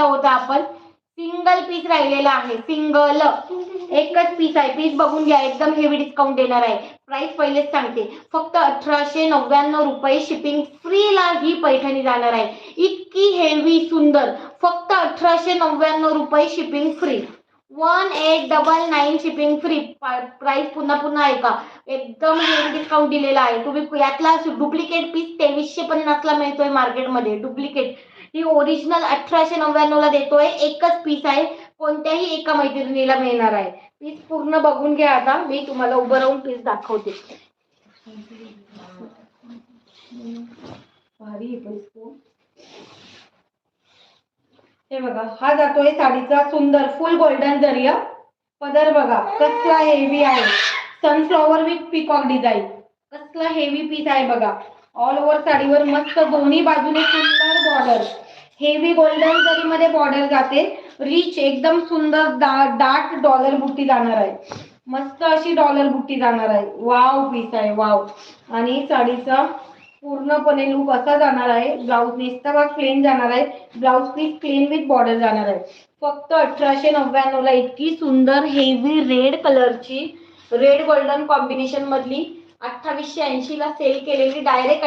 होता आपण, single piece राहिलेला आहे, सिंगल एकच पीस आहे. पीस बघून घ्या, एकदम हेवी डिस्काउंट देणार आहे. प्राइस पहिलेच सांगते, फक्त 1899 रुपये, शिपिंग फ्रीला ही पैठणी जाणार आहे. इतकी हेवी सुंदर, फक्त 1899 रुपये, shipping free. 1899 shipping free. Price पुन्हा पुन्हा ऐका, एकदम हेवी डिस्काउंट दिलेला आहे. तुम्ही यातला डुप्लिकेट पीस 2350 ला मिळतोय मार्केटमध्ये. डुप्लिकेट ही ओरिजिनल 1899 ला देतोय. एकच पीस आहे, कोणत्याही एका मैत्रिणीला मिळणार आहे. पीस पूर्ण बघून घ्या. आता मी तुम्हाला उभं राहून पीस दाखवते. भारी हे बघा, हा जातोय साडीचा सुंदर फुल गोल्डन जरी. पदर बघा कसला हेवी आहे, सनफ्लॉवर विथ पिकॉक डिझाईन. कसला हेवी पीस आहे बघा. ऑल ओव्हर साडीवर मस्त दोन्ही बाजूने सुंदर बॉर्डर, हेवी गोल्डन जरी मध्ये बॉर्डर जाते. रिच एकदम सुंदर डार्क डॉलर बुट्टी जाणार आहे. मस्त अशी डॉलर बुट्टी जाणार आहे. वाव पीस आहे, वाव. आणि साडीचा पूर्णपणे लुक असा जाणार आहे. ब्लाउज नेसता भाग प्लेन जाणार आहे. Blouse piece plain with border जाणार आहे. फक्त 1899 ला इतकी सुंदर हेवी रेड कलरची, रेड गोल्डन कॉम्बिनेशन मधली 2880 ला सेल केलेली डायरेक्ट